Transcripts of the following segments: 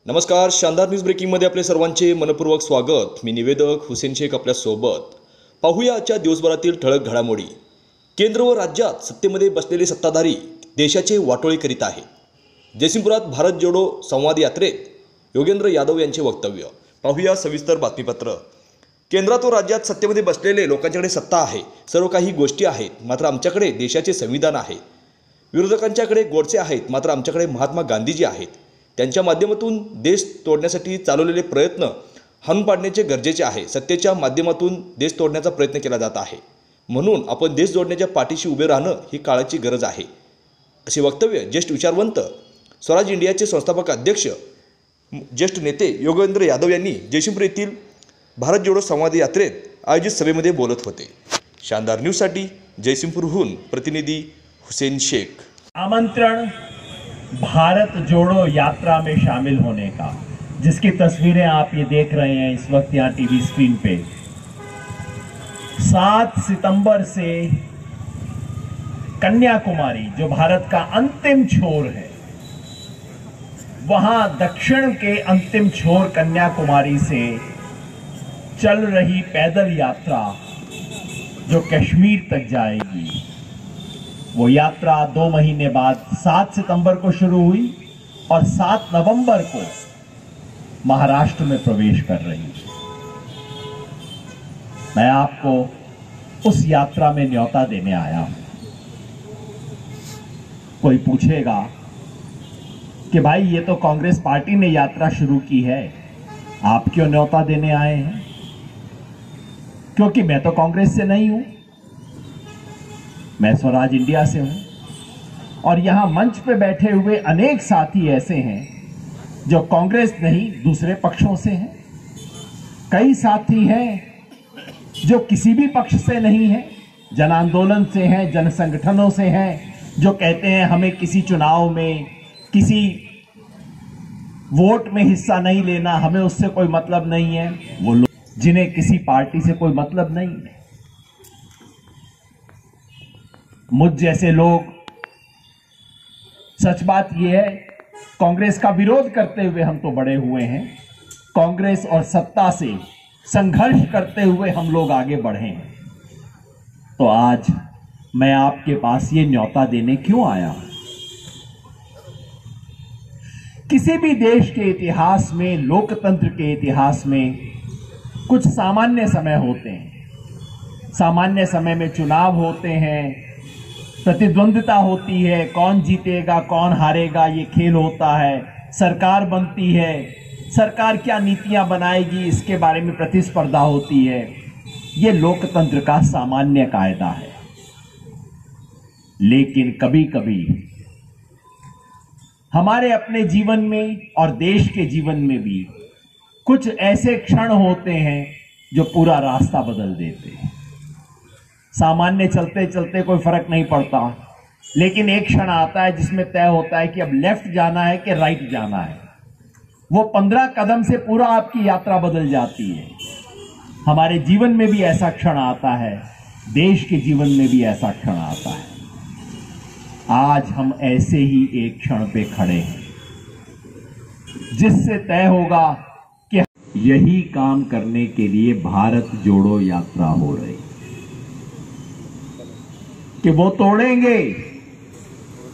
नमस्कार, शानदार न्यूज ब्रेकिंगमध्ये आपले सर्वांचे मनपूर्वक स्वागत। मी निवेदक हुसेन शेख आपल्या सोबत। पाहूया आजच्या दिवसभरातील ठळक घडामोडी। केंद्र व राज्यात सत्तेमध्ये बसलेले सत्ताधारी देशाचे वाटोळे करीत आहेत। जयसिंगपुरात भारत जोडो संवाद यात्रेत योगेंद्र यादव यांचे वक्तव्य। पाहूया सविस्तर बातमीपत्र। केंद्रात व राज्यात सत्तेमध्ये बसलेले लोकांच्याकडे सत्ता आहे, सर्व काही गोष्टी आहेत, मात्र आमच्याकडे देशाचे संविधान आहे। विरोधकांच्याकडे गोडसे आहेत, मात्र आमच्याकडे महात्मा गांधीजी आहेत। त्यांच्या माध्यमातून देश तोडण्यासाठी चालवलेले प्रयत्न हाणून पाडण्याचे गरजेचे आहे। सत्तेच्या माध्यमातून देश तोडण्याचा प्रयत्न केला जात आहे, म्हणून आपण देश जोडण्याच्या पाठीशी उभे राहणं ही काळाची गरज आहे, असे वक्तव्य ज्येष्ठ विचारवंत स्वराज इंडियाचे संस्थापक अध्यक्ष ज्येष्ठ नेते योगेंद्र यादव यांनी जयसिंगपूर येथील भारत जोडो संवाद यात्रेत आयोजित सभेमध्ये बोलत होते। शानदार न्यूजसाठी जयसिंगपूरहून प्रतिनिधी हुसेन शेख। आमंत्रण भारत जोड़ो यात्रा में शामिल होने का, जिसकी तस्वीरें आप ये देख रहे हैं इस वक्त यहाँ टीवी स्क्रीन पे। 7 सितंबर से कन्याकुमारी, जो भारत का अंतिम छोर है, वहां दक्षिण के अंतिम छोर कन्याकुमारी से चल रही पैदल यात्रा जो कश्मीर तक जाएगी, वो यात्रा 2 महीने बाद 7 सितंबर को शुरू हुई और 7 नवंबर को महाराष्ट्र में प्रवेश कर रही है। मैं आपको उस यात्रा में न्योता देने आया हूं। कोई पूछेगा कि भाई ये तो कांग्रेस पार्टी ने यात्रा शुरू की है, आप क्यों न्योता देने आए हैं? क्योंकि मैं तो कांग्रेस से नहीं हूं, मैं स्वराज इंडिया से हूं। और यहां मंच पे बैठे हुए अनेक साथी ऐसे हैं जो कांग्रेस नहीं दूसरे पक्षों से हैं। कई साथी हैं जो किसी भी पक्ष से नहीं हैं, जन आंदोलन से हैं, जन संगठनों से हैं, जो कहते हैं हमें किसी चुनाव में, किसी वोट में हिस्सा नहीं लेना, हमें उससे कोई मतलब नहीं है। वो लोग जिन्हें किसी पार्टी से कोई मतलब नहीं है, मुझ जैसे लोग, सच बात यह है, कांग्रेस का विरोध करते हुए हम तो बड़े हुए हैं, कांग्रेस और सत्ता से संघर्ष करते हुए हम लोग आगे बढ़े हैं। तो आज मैं आपके पास ये न्योता देने क्यों आया? किसी भी देश के इतिहास में, लोकतंत्र के इतिहास में कुछ सामान्य समय होते हैं। सामान्य समय में चुनाव होते हैं, प्रतिद्वंद्विता होती है, कौन जीतेगा कौन हारेगा ये खेल होता है, सरकार बनती है, सरकार क्या नीतियां बनाएगी इसके बारे में प्रतिस्पर्धा होती है। ये लोकतंत्र का सामान्य कायदा है। लेकिन कभी कभी हमारे अपने जीवन में और देश के जीवन में भी कुछ ऐसे क्षण होते हैं जो पूरा रास्ता बदल देते हैं। सामान्य चलते चलते कोई फर्क नहीं पड़ता, लेकिन एक क्षण आता है जिसमें तय होता है कि अब लेफ्ट जाना है कि राइट जाना है। वो 15 कदम से पूरा आपकी यात्रा बदल जाती है। हमारे जीवन में भी ऐसा क्षण आता है, देश के जीवन में भी ऐसा क्षण आता है। आज हम ऐसे ही एक क्षण पे खड़े हैं जिससे तय होगा कि यही काम करने के लिए भारत जोड़ो यात्रा हो रही, कि वो तोड़ेंगे।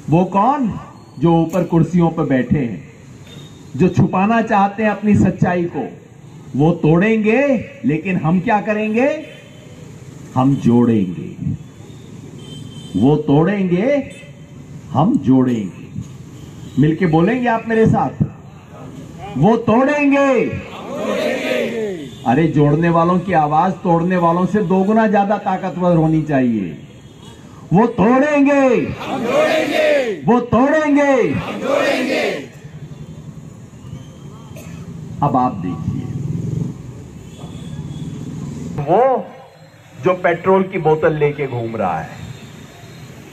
वो कौन? जो ऊपर कुर्सियों पर बैठे हैं, जो छुपाना चाहते हैं अपनी सच्चाई को, वो तोड़ेंगे। लेकिन हम क्या करेंगे? हम जोड़ेंगे। वो तोड़ेंगे, हम जोड़ेंगे। मिलके बोलेंगे आप मेरे साथ, वो तोड़ेंगे। अरे जोड़ने वालों की आवाज तोड़ने वालों से 2 गुना ज्यादा ताकतवर होनी चाहिए। वो तोड़ेंगे, हम जोड़ेंगे। वो तोड़ेंगे, हम जोड़ेंगे। अब आप देखिए, वो जो पेट्रोल की बोतल लेके घूम रहा है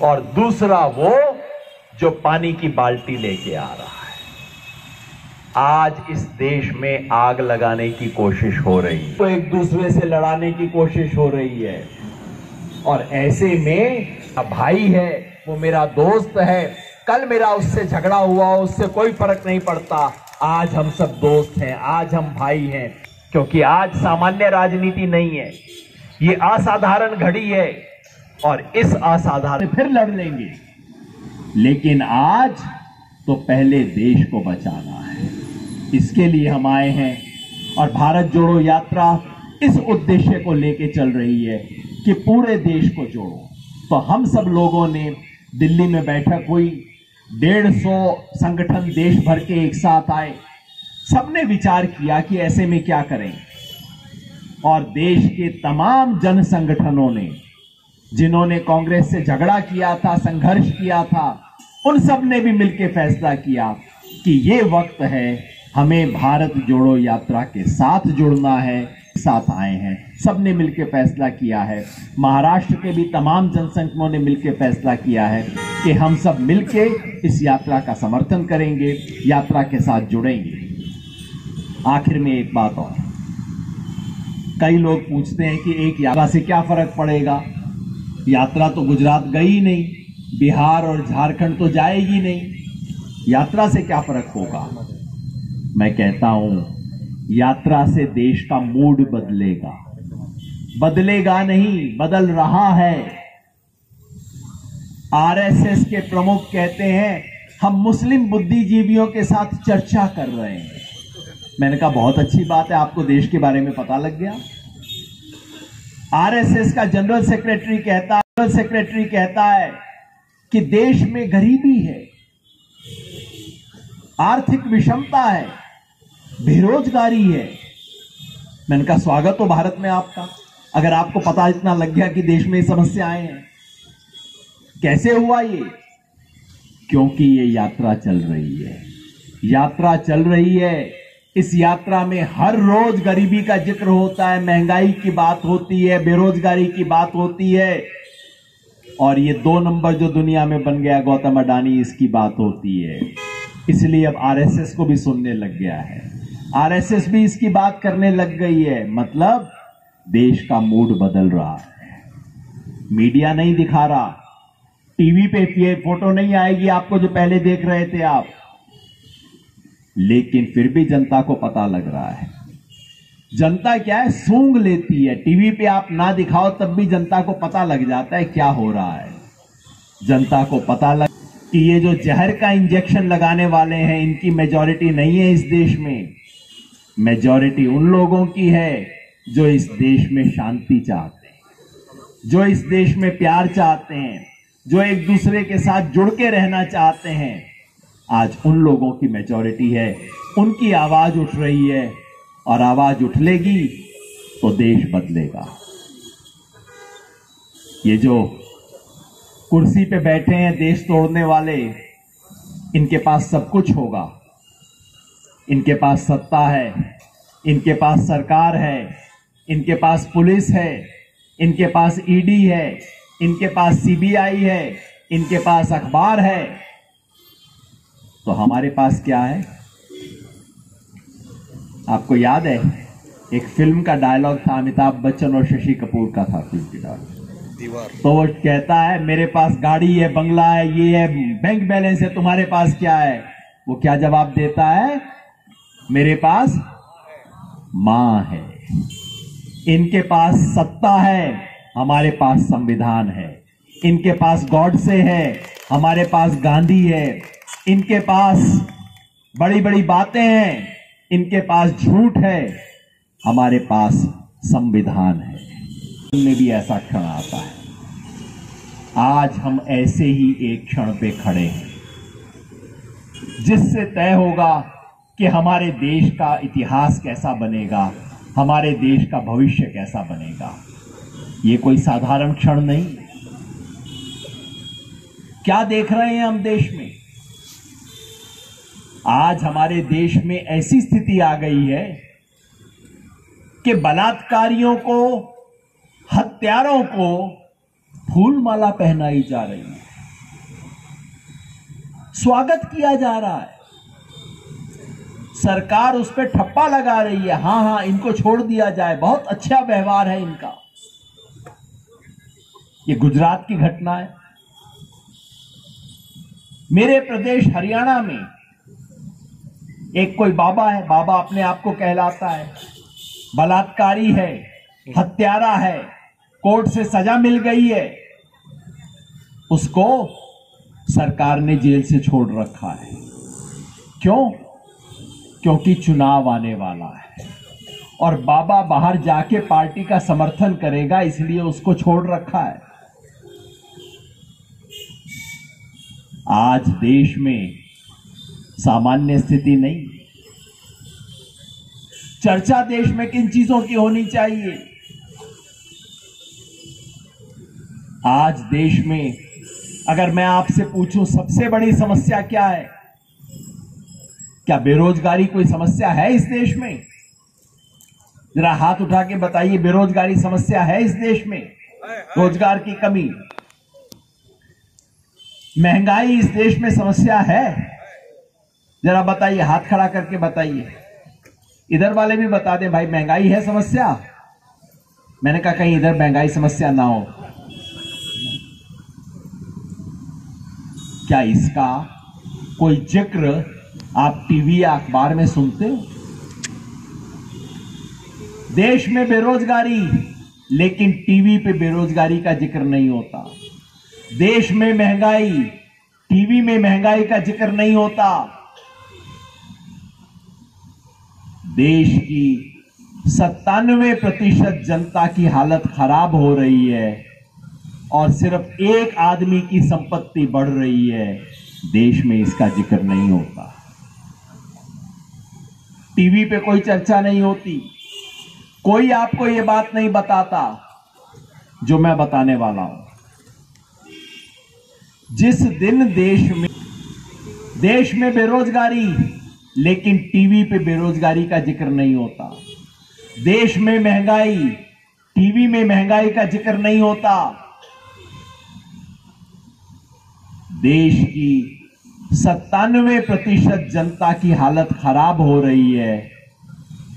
और दूसरा वो जो पानी की बाल्टी लेके आ रहा है। आज इस देश में आग लगाने की कोशिश हो रही है, तो एक दूसरे से लड़ाने की कोशिश हो रही है। और ऐसे में भाई है, वो मेरा दोस्त है, कल मेरा उससे झगड़ा हुआ, उससे कोई फर्क नहीं पड़ता। आज हम सब दोस्त हैं, आज हम भाई हैं, क्योंकि आज सामान्य राजनीति नहीं है, ये असाधारण घड़ी है और इस असाधारण फिर लड़ लेंगे। लेकिन आज तो पहले देश को बचाना है, इसके लिए हम आए हैं। और भारत जोड़ो यात्रा इस उद्देश्य को लेके चल रही है कि पूरे देश को जोड़ो। तो हम सब लोगों ने दिल्ली में बैठक हुई, 150 संगठन देश भर के एक साथ आए, सबने विचार किया कि ऐसे में क्या करें। और देश के तमाम जन संगठनों ने, जिन्होंने कांग्रेस से झगड़ा किया था, संघर्ष किया था, उन सब ने भी मिलकर फैसला किया कि ये वक्त है, हमें भारत जोड़ो यात्रा के साथ जुड़ना है। साथ आए हैं, सबने मिलकर फैसला किया है। महाराष्ट्र के भी तमाम जनसंगठनों ने मिलकर फैसला किया है कि हम सब मिलकर इस यात्रा का समर्थन करेंगे, यात्रा के साथ जुड़ेंगे। आखिर में एक बात और, कई लोग पूछते हैं कि एक यात्रा से क्या फर्क पड़ेगा, यात्रा तो गुजरात गई नहीं, बिहार और झारखंड तो जाएगी नहीं, यात्रा से क्या फर्क होगा। मैं कहता हूं, यात्रा से देश का मूड बदलेगा, बदलेगा नहीं, बदल रहा है। आरएसएस के प्रमुख कहते हैं हम मुस्लिम बुद्धिजीवियों के साथ चर्चा कर रहे हैं। मैंने कहा बहुत अच्छी बात है, आपको देश के बारे में पता लग गया। आरएसएस का जनरल सेक्रेटरी कहता है कि देश में गरीबी है, आर्थिक विषमता है, बेरोजगारी है। मैंने कहा स्वागत हो भारत में आपका, अगर आपको पता इतना लग गया कि देश में समस्याएं हैं। कैसे हुआ ये? क्योंकि ये यात्रा चल रही है, यात्रा चल रही है। इस यात्रा में हर रोज गरीबी का जिक्र होता है, महंगाई की बात होती है, बेरोजगारी की बात होती है, और ये 2 नंबर जो दुनिया में बन गया गौतम अडानी, इसकी बात होती है। इसलिए अब आरएसएस को भी सुनने लग गया है, आरएसएस भी इसकी बात करने लग गई है। मतलब देश का मूड बदल रहा है। मीडिया नहीं दिखा रहा, टीवी पे ये फोटो नहीं आएगी आपको जो पहले देख रहे थे आप, लेकिन फिर भी जनता को पता लग रहा है। जनता क्या है, सूंघ लेती है। टीवी पे आप ना दिखाओ तब भी जनता को पता लग जाता है क्या हो रहा है। जनता को पता लग कि ये जो जहर का इंजेक्शन लगाने वाले हैं, इनकी मेजॉरिटी नहीं है इस देश में। मेजॉरिटी उन लोगों की है जो इस देश में शांति चाहते हैं, जो इस देश में प्यार चाहते हैं, जो एक दूसरे के साथ जुड़ के रहना चाहते हैं। आज उन लोगों की मेजॉरिटी है, उनकी आवाज उठ रही है, और आवाज उठलेगी तो देश बदलेगा। ये जो कुर्सी पे बैठे हैं देश तोड़ने वाले, इनके पास सब कुछ होगा, इनके पास सत्ता है, इनके पास सरकार है, इनके पास पुलिस है, इनके पास ईडी है, इनके पास सीबीआई है, इनके पास अखबार है। तो हमारे पास क्या है? आपको याद है एक फिल्म का डायलॉग था, अमिताभ बच्चन और शशि कपूर का था फिल्म की डायलॉग। तो वो कहता है मेरे पास गाड़ी है, बंगला है, ये है, बैंक बैलेंस है, तुम्हारे पास क्या है? वो क्या जवाब देता है? मेरे पास मां है। इनके पास सत्ता है, हमारे पास संविधान है। इनके पास गॉडसे है, हमारे पास गांधी है। इनके पास बड़ी बड़ी बातें हैं, इनके पास झूठ है, हमारे पास संविधान है। में भी ऐसा क्षण आता है। आज हम ऐसे ही एक क्षण पे खड़े हैं जिससे तय होगा कि हमारे देश का इतिहास कैसा बनेगा, हमारे देश का भविष्य कैसा बनेगा। ये कोई साधारण क्षण नहीं। क्या देख रहे हैं हम देश में? आज हमारे देश में ऐसी स्थिति आ गई है कि बलात्कारियों को, हत्यारों को फूल माला पहनाई जा रही है, स्वागत किया जा रहा है। सरकार उस पर ठप्पा लगा रही है, हां हां इनको छोड़ दिया जाए, बहुत अच्छा व्यवहार है इनका। ये गुजरात की घटना है। मेरे प्रदेश हरियाणा में एक कोई बाबा है, बाबा अपने आप को कहलाता है, बलात्कारी है, हत्यारा है, कोर्ट से सजा मिल गई है, उसको सरकार ने जेल से छोड़ रखा है। क्यों? क्योंकि चुनाव आने वाला है और बाबा बाहर जाके पार्टी का समर्थन करेगा, इसलिए उसको छोड़ रखा है। आज देश में सामान्य स्थिति नहीं। चर्चा देश में किन चीजों की होनी चाहिए? आज देश में अगर मैं आपसे पूछूं सबसे बड़ी समस्या क्या है, क्या बेरोजगारी कोई समस्या है इस देश में? जरा हाथ उठा के बताइए, बेरोजगारी समस्या है इस देश में? रोजगार की कमी, महंगाई इस देश में समस्या है? जरा बताइए, हाथ खड़ा करके बताइए। इधर वाले भी बता दें, भाई महंगाई है समस्या? मैंने कहा कहीं इधर महंगाई समस्या ना हो। क्या इसका कोई जिक्र आप टीवी या अखबार में सुनते हो? देश में बेरोजगारी, लेकिन टीवी पे बेरोजगारी का जिक्र नहीं होता। देश में महंगाई, टीवी में महंगाई का जिक्र नहीं होता। देश की 97% जनता की हालत खराब हो रही है और सिर्फ एक आदमी की संपत्ति बढ़ रही है। देश में इसका जिक्र नहीं होता। टीवी पे कोई चर्चा नहीं होती, कोई आपको यह बात नहीं बताता जो मैं बताने वाला हूं। जिस दिन देश में बेरोजगारी, लेकिन टीवी पे बेरोजगारी का जिक्र नहीं होता। देश में महंगाई, टीवी में महंगाई का जिक्र नहीं होता। देश की 97% जनता की हालत खराब हो रही है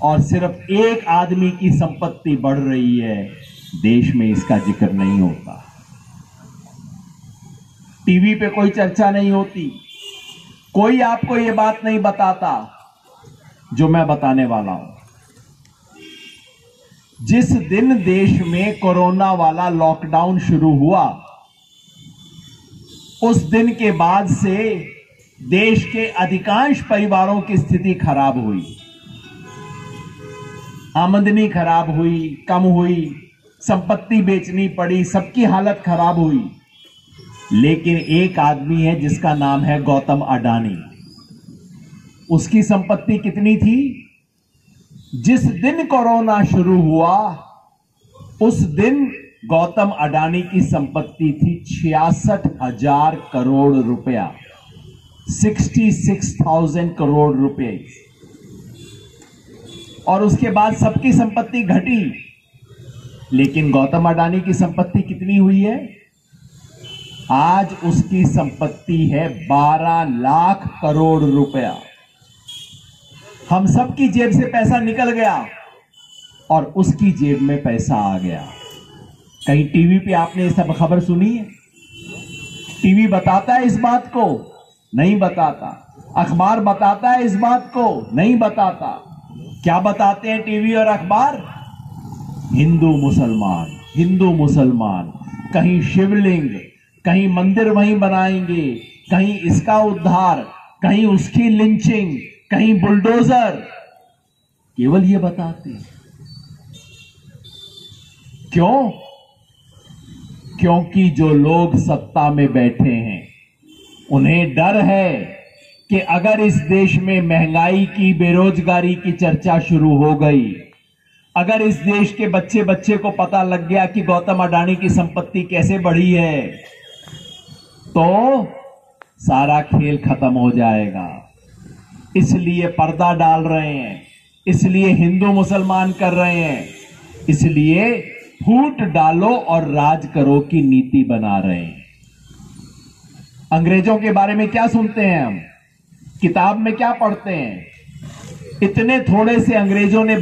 और सिर्फ एक आदमी की संपत्ति बढ़ रही है। देश में इसका जिक्र नहीं होता। टीवी पे कोई चर्चा नहीं होती, कोई आपको यह बात नहीं बताता जो मैं बताने वाला हूं। जिस दिन देश में कोरोना वाला लॉकडाउन शुरू हुआ, उस दिन के बाद से देश के अधिकांश परिवारों की स्थिति खराब हुई। आमदनी खराब हुई, कम हुई, संपत्ति बेचनी पड़ी, सबकी हालत खराब हुई। लेकिन एक आदमी है जिसका नाम है गौतम अडानी। उसकी संपत्ति कितनी थी? जिस दिन कोरोना शुरू हुआ, उस दिन गौतम अडानी की संपत्ति थी 66,000 करोड़ रुपया, 66,000 करोड़ रुपए। और उसके बाद सबकी संपत्ति घटी, लेकिन गौतम अडानी की संपत्ति कितनी हुई है? आज उसकी संपत्ति है 12 लाख करोड़ रुपया। हम सबकी जेब से पैसा निकल गया और उसकी जेब में पैसा आ गया। कहीं टीवी पे आपने ये सब खबर सुनी है? टीवी बताता है इस बात को? नहीं बताता। अखबार बताता है इस बात को? नहीं बताता। क्या बताते हैं टीवी और अखबार? हिंदू मुसलमान, हिंदू मुसलमान, कहीं शिवलिंग, कहीं मंदिर वहीं बनाएंगे, कहीं इसका उद्धार, कहीं उसकी लिंचिंग, कहीं बुलडोजर। केवल ये बताते हैं। क्यों? क्योंकि जो लोग सत्ता में बैठे हैं उन्हें डर है कि अगर इस देश में महंगाई की, बेरोजगारी की चर्चा शुरू हो गई, अगर इस देश के बच्चे बच्चे को पता लग गया कि गौतम अडानी की संपत्ति कैसे बढ़ी है, तो सारा खेल खत्म हो जाएगा। इसलिए पर्दा डाल रहे हैं, इसलिए हिंदू मुसलमान कर रहे हैं, इसलिए फूट डालो और राज करो की नीति बना रहे हैं। अंग्रेजों के बारे में क्या सुनते हैं हम? किताब में क्या पढ़ते हैं? इतने थोड़े से अंग्रेजों ने